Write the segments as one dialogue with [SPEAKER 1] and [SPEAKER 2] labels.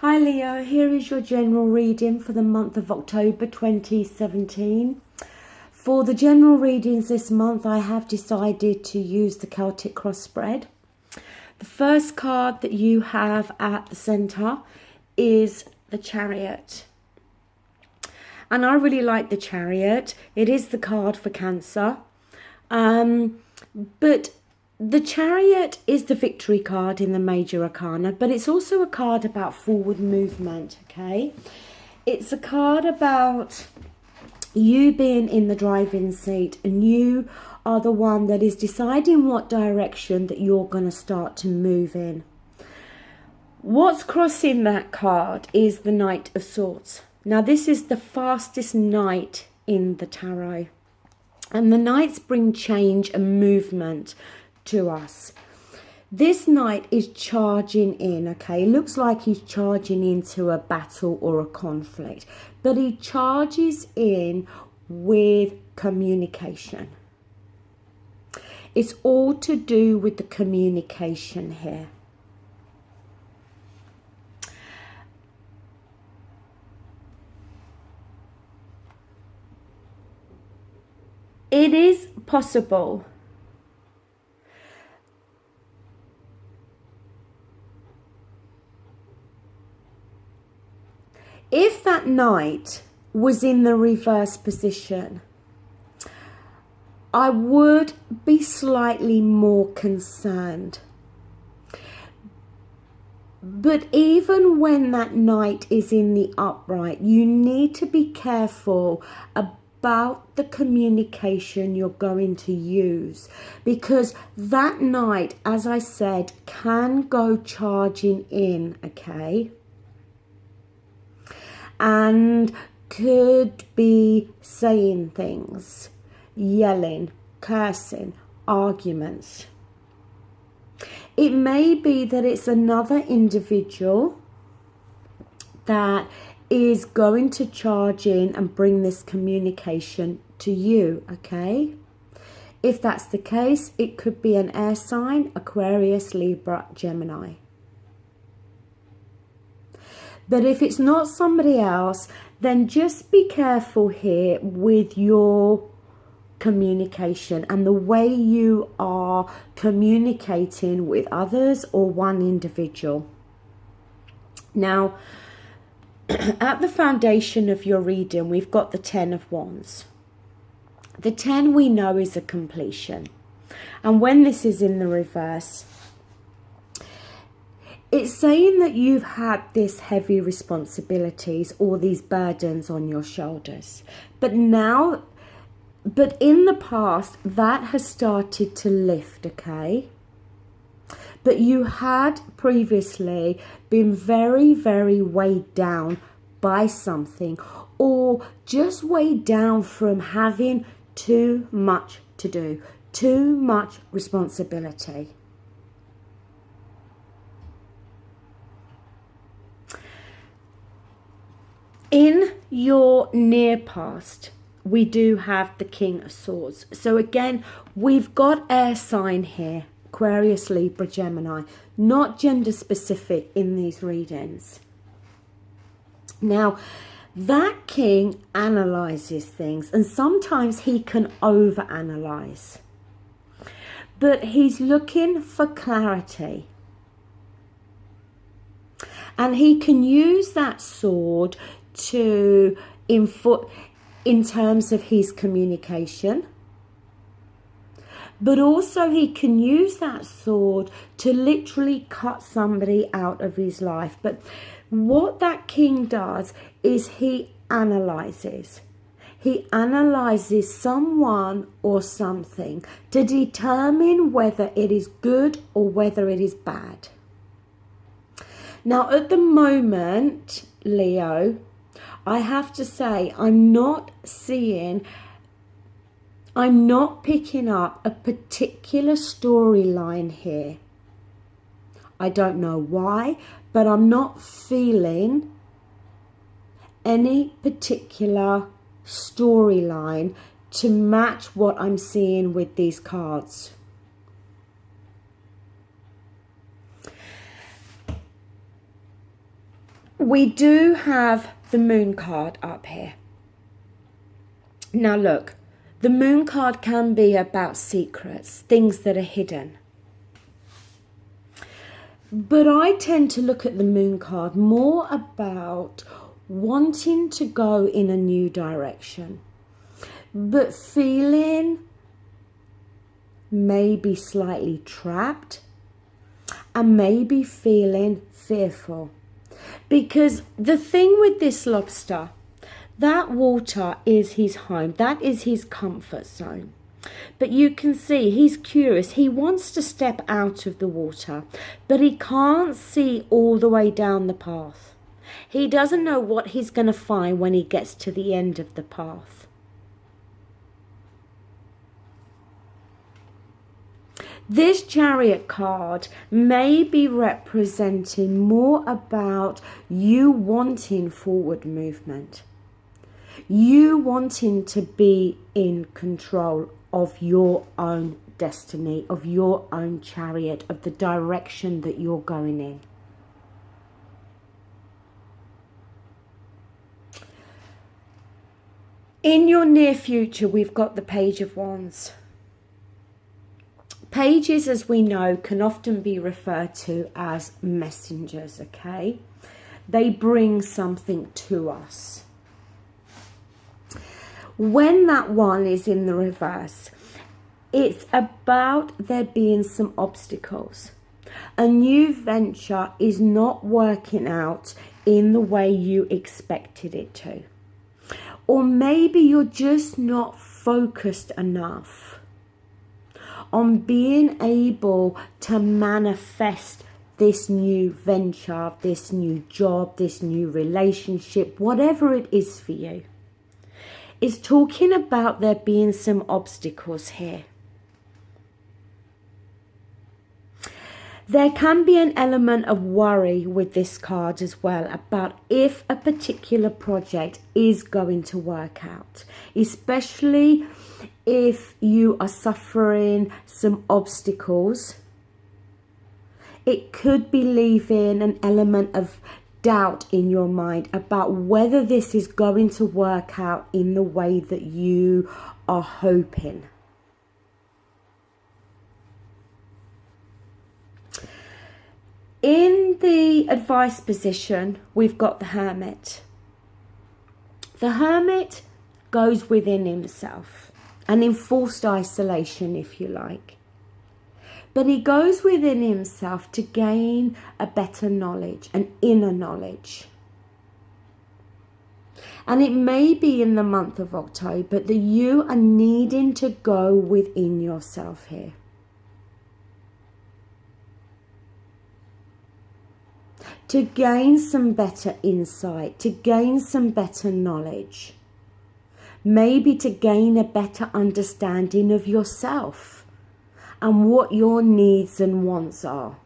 [SPEAKER 1] Hi Leo, here is your general reading for the month of October 2017. For the general readings this month, I have decided to use the Celtic cross spread. The first card that you have at the centre is the chariot. And I really like the chariot. It is the card for Cancer. But the chariot is the victory card in the major arcana, but it's also a card about forward movement, okay? It's a card about you being in the driving seat, and you are the one that is deciding what direction that you're going to start to move in. What's crossing that card is the Knight of Swords. Now, this is the fastest knight in the tarot, and the knights bring change and movement to us. This knight is charging in, okay? Looks like he's charging into a battle or a conflict, but he charges in with communication. It's all to do with the communication here. It is possible if that knight was in the reverse position, I would be slightly more concerned. But even when that knight is in the upright, you need to be careful about the communication you're going to use, because that knight, as I said, can go charging in, okay? And could be saying things, yelling, cursing, arguments. It may be that it's another individual that is going to charge in and bring this communication to you, okay? If that's the case, it could be an air sign, Aquarius, Libra, Gemini. But if it's not somebody else, then just be careful here with your communication and the way you are communicating with others or one individual. Now, at the foundation of your reading, we've got the 10 of Wands. The 10 we know is a completion. And when this is in the reverse, it's saying that you've had this heavy responsibilities or these burdens on your shoulders. But in the past, that has started to lift, okay? But you had previously been very, very weighed down by something, or just weighed down from having too much to do, too much responsibility. In your near past, we do have the King of Swords. So again, we've got air sign here, Aquarius, Libra, Gemini, not gender specific in these readings. Now, that king analyzes things, and sometimes he can overanalyze. But he's looking for clarity. And he can use that sword to in terms of his communication, but also he can use that sword to literally cut somebody out of his life. But what that king does is he analyzes someone or something to determine whether it is good or whether it is bad. Now, at the moment, Leo, I have to say, I'm not picking up a particular storyline here. I don't know why, but I'm not feeling any particular storyline to match what I'm seeing with these cards. We do have the moon card up here. Now look, the moon card can be about secrets, things that are hidden. But I tend to look at the moon card more about wanting to go in a new direction, but feeling maybe slightly trapped and maybe feeling fearful. Because the thing with this lobster, that water is his home, that is his comfort zone. But you can see he's curious, he wants to step out of the water, but he can't see all the way down the path. He doesn't know what he's going to find when he gets to the end of the path. This chariot card may be representing more about you wanting forward movement. You wanting to be in control of your own destiny, of your own chariot, of the direction that you're going in. In your near future, we've got the Page of Wands. Pages, as we know, can often be referred to as messengers, okay? They bring something to us. When that one is in the reverse, it's about there being some obstacles. A new venture is not working out in the way you expected it to. Or maybe you're just not focused enough on being able to manifest this new venture, this new job, this new relationship, whatever it is for you. It's talking about there being some obstacles here. There can be an element of worry with this card as well about if a particular project is going to work out, especially if you are suffering some obstacles. It could be leaving an element of doubt in your mind about whether this is going to work out in the way that you are hoping. In the advice position, we've got the Hermit. The Hermit goes within himself and in forced isolation, if you like. But he goes within himself to gain a better knowledge, an inner knowledge. And it may be in the month of October that you are needing to go within yourself here. To gain some better insight, to gain some better knowledge. Maybe to gain a better understanding of yourself and what your needs and wants are.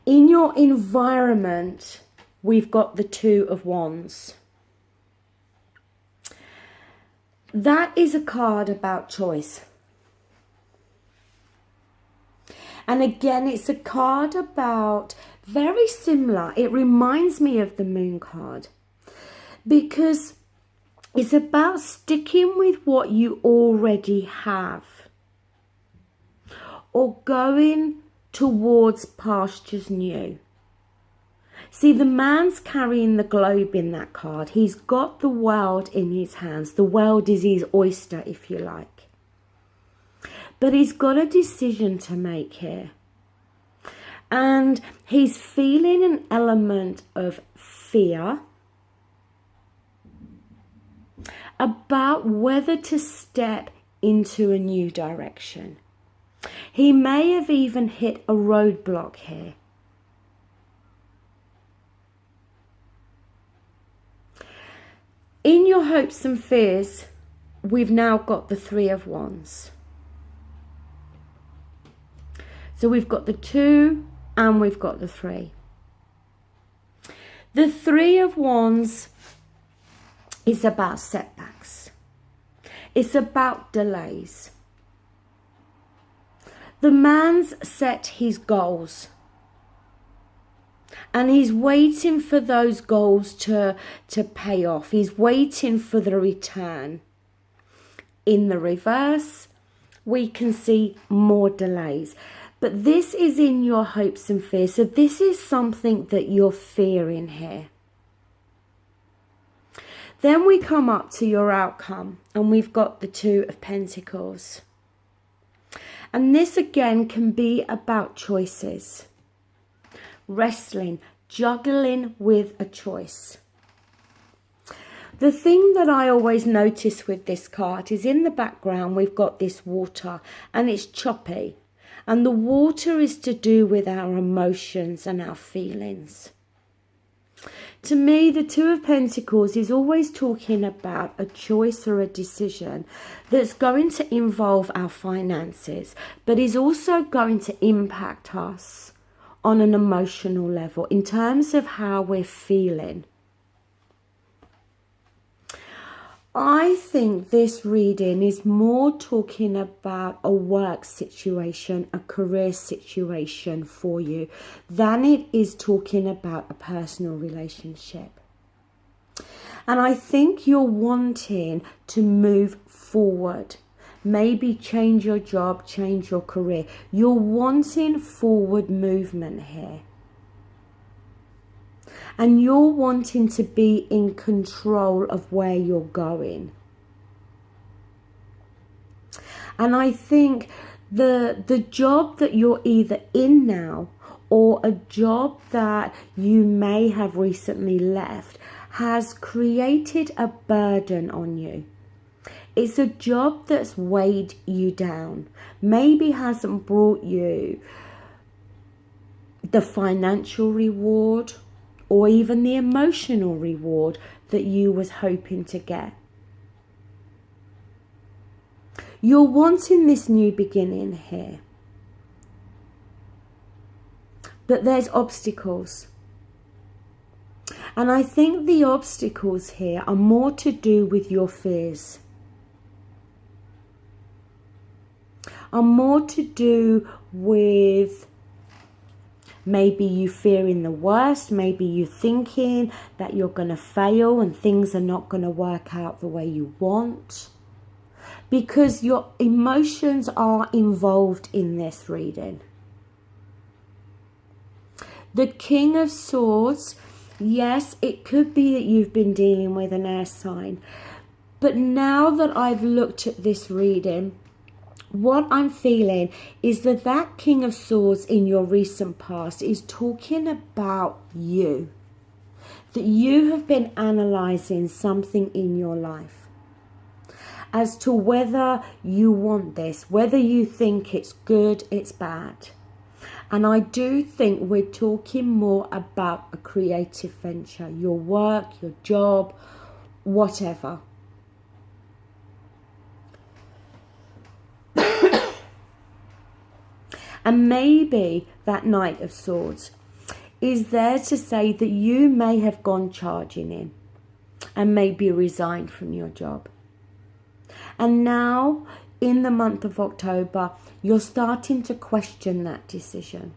[SPEAKER 1] In your environment, we've got the Two of Wands. That is a card about choice. And again, it's a card about, very similar, it reminds me of the Moon card. Because it's about sticking with what you already have. Or going towards pastures new. See, the man's carrying the globe in that card. He's got the world in his hands. The world is his oyster, if you like. But he's got a decision to make here. And he's feeling an element of fear about whether to step into a new direction. He may have even hit a roadblock here. In your hopes and fears, we've now got the Three of Wands. So we've got the 2 and we've got the 3. The Three of Wands is about setbacks. It's about delays. The man's set his goals And he's waiting for those goals to pay off. He's waiting for the return. In the reverse, we can see more delays. But this is in your hopes and fears. So this is something that you're fearing here. Then we come up to your outcome, and we've got the Two of Pentacles. And this again can be about choices. Wrestling, juggling with a choice. The thing that I always notice with this card is in the background we've got this water, and it's choppy. And the water is to do with our emotions and our feelings. To me, the Two of Pentacles is always talking about a choice or a decision that's going to involve our finances, but is also going to impact us on an emotional level in terms of how we're feeling. I think this reading is more talking about a work situation, a career situation for you, than it is talking about a personal relationship. And I think you're wanting to move forward. Maybe change your job, change your career. You're wanting forward movement here. And you're wanting to be in control of where you're going. And I think the job that you're either in now or a job that you may have recently left has created a burden on you. It's a job that's weighed you down. Maybe hasn't brought you the financial reward or even the emotional reward that you was hoping to get. You're wanting this new beginning here. But there's obstacles. And I think the obstacles here are more to do with your fears. Are more to do with maybe you fearing the worst, maybe you thinking that you're going to fail and things are not going to work out the way you want. Because your emotions are involved in this reading. The King of Swords, yes, it could be that you've been dealing with an air sign. But now that I've looked at this reading, what I'm feeling is that King of Swords in your recent past is talking about you. That you have been analysing something in your life as to whether you want this, whether you think it's good, it's bad. And I do think we're talking more about a creative venture, your work, your job, whatever. And maybe that Knight of Swords is there to say that you may have gone charging in and maybe resigned from your job. And now, in the month of October, you're starting to question that decision.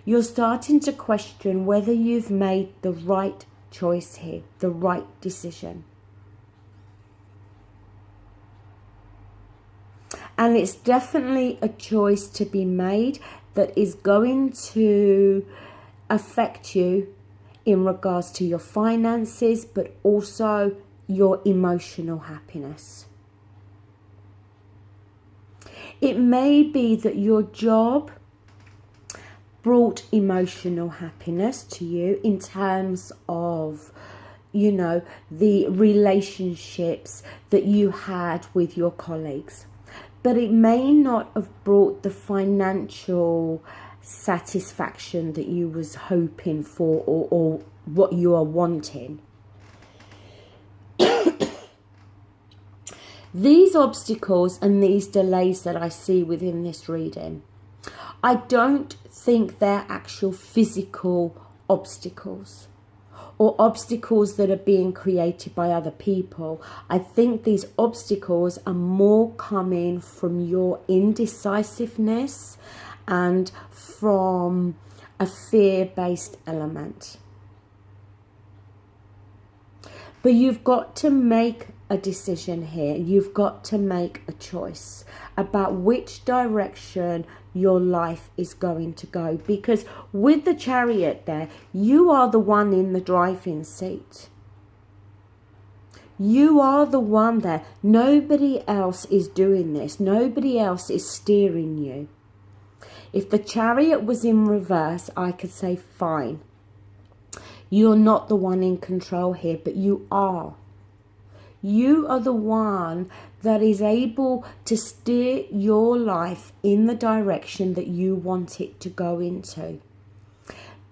[SPEAKER 1] You're starting to question whether you've made the right choice here, the right decision. And it's definitely a choice to be made that is going to affect you in regards to your finances, but also your emotional happiness. It may be that your job brought emotional happiness to you in terms of, you know, the relationships that you had with your colleagues. But it may not have brought the financial satisfaction that you was hoping for or what you are wanting. These obstacles and these delays that I see within this reading, I don't think they're actual physical obstacles or obstacles that are being created by other people. I think these obstacles are more coming from your indecisiveness and from a fear-based element. But you've got to make a decision here. You've got to make a choice about which direction your life is going to go. Because with the Chariot there, you are the one in the driving seat. You are the one there. Nobody else is doing this. Nobody else is steering you. If the Chariot was in reverse, I could say, fine. You're not the one in control here, but you are. You are the one that is able to steer your life in the direction that you want it to go into.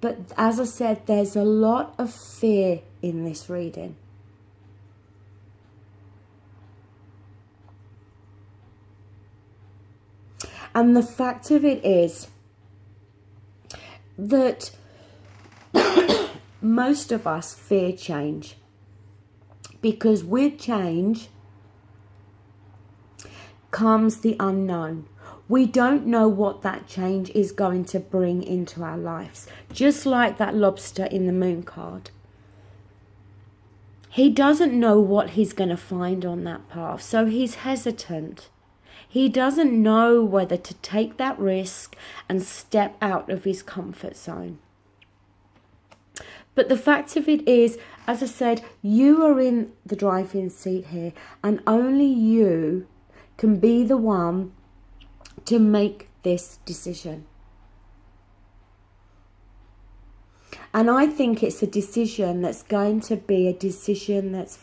[SPEAKER 1] But as I said, there's a lot of fear in this reading. And the fact of it is that most of us fear change, because with change comes the unknown. We don't know what that change is going to bring into our lives. Just like that lobster in the moon card. He doesn't know what he's going to find on that path, so he's hesitant. He doesn't know whether to take that risk and step out of his comfort zone. But the fact of it is, as I said, you are in the driving seat here, and only you can be the one to make this decision. And I think it's a decision that's going to be a decision that's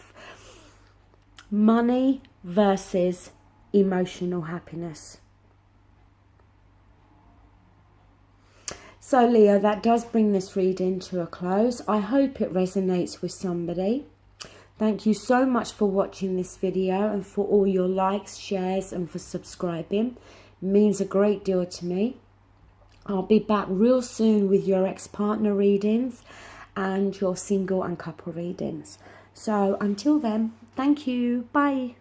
[SPEAKER 1] money versus emotional happiness. So Leo, that does bring this reading to a close. I hope it resonates with somebody. Thank you so much for watching this video and for all your likes, shares and for subscribing. It means a great deal to me. I'll be back real soon with your ex-partner readings and your single and couple readings. So until then, thank you. Bye.